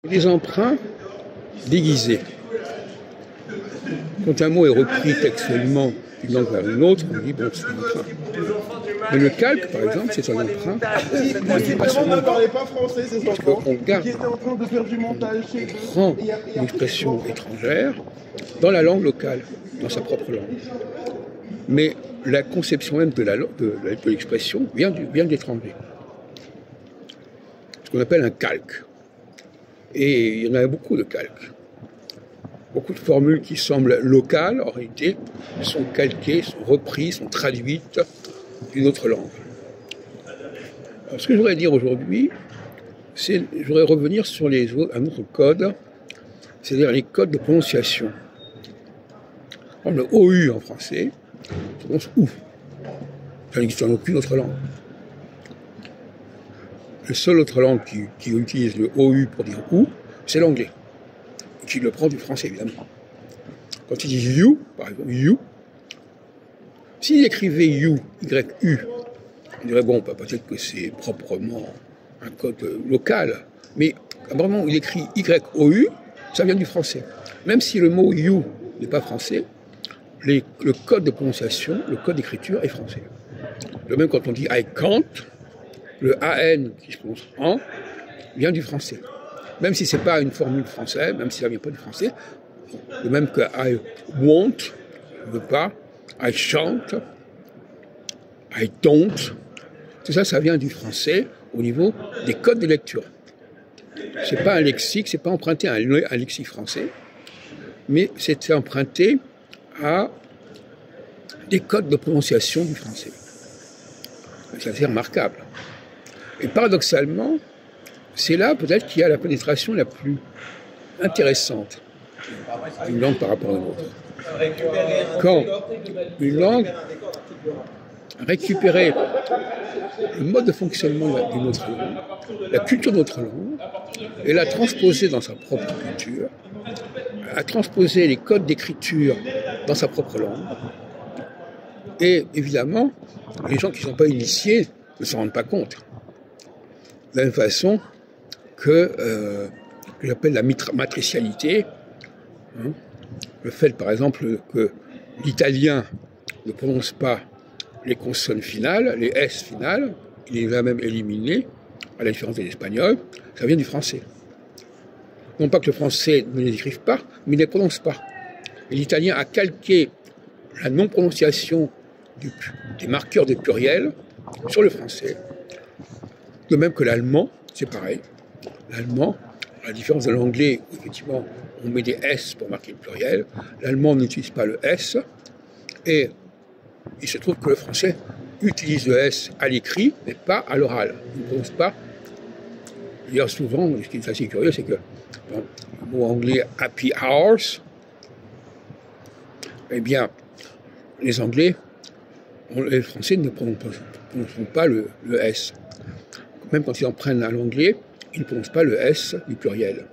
Des emprunts déguisés. Quand un mot est repris textuellement d'une langue vers une autre, on dit bon, c'est un emprunt. Mais le calque, par exemple, c'est un emprunt. On dit pas son nom. Parce qu'on garde, on prend une expression étrangère dans la langue locale, dans sa propre langue. Mais la conception même de l'expression vient de l'étranger. Ce qu'on appelle un calque. Et il y en a beaucoup de calques. Beaucoup de formules qui semblent locales, en réalité, sont calquées, sont reprises, sont traduites d'une autre langue. Alors, ce que je voudrais dire aujourd'hui, c'est je voudrais revenir sur un autre code, c'est-à-dire les codes de prononciation. Comme le OU en français, ça prononce OU. Ça n'existe dans aucune autre langue. La seule autre langue qui utilise le OU pour dire OU, c'est l'anglais, qui le prend du français, évidemment. Quand il dit you, par exemple, you, s'il écrivait you, Y-U, on dirait, bon, peut-être que c'est proprement un code local, mais vraiment, il écrit Y-O-U, ça vient du français. Même si le mot you n'est pas français, le code de prononciation, le code d'écriture est français. De même, quand on dit I can't, le AN qui se prononce en vient du français. Même si ce n'est pas une formule française, même si ça ne vient pas du français, de même que I won't, je ne veux pas, I shan't, I don't, tout ça, ça vient du français au niveau des codes de lecture. Ce n'est pas un lexique, ce n'est pas emprunté à un lexique français, mais c'est emprunté à des codes de prononciation du français. C'est assez remarquable. Et paradoxalement, c'est là peut-être qu'il y a la pénétration la plus intéressante d'une langue par rapport à une autre. Quand une langue récupérait le mode de fonctionnement d'une autre langue, la culture de notre langue, et l'a transposée dans sa propre culture, a transposé les codes d'écriture dans sa propre langue, et évidemment, les gens qui ne sont pas initiés ne s'en rendent pas compte. De la même façon que j'appelle la matricialité, hein, le fait par exemple que l'italien ne prononce pas les consonnes finales, les S finales, il les a même éliminées, à la différence de l'espagnol, ça vient du français. Non pas que le français ne les écrive pas, mais il ne les prononce pas. Et l'italien a calqué la non-prononciation des marqueurs de pluriel sur le français. De même que l'allemand, c'est pareil. L'allemand, à la différence de l'anglais, où effectivement on met des S pour marquer le pluriel, l'allemand n'utilise pas le S, et il se trouve que le français utilise le S à l'écrit, mais pas à l'oral. Il ne prononce pas. D'ailleurs, souvent, ce qui est assez curieux, c'est que dans le mot anglais happy hours, eh bien, les Anglais, les Français ne prononcent pas le S. Même quand ils en prennent à l'anglais, ils ne prononcent pas le S du pluriel.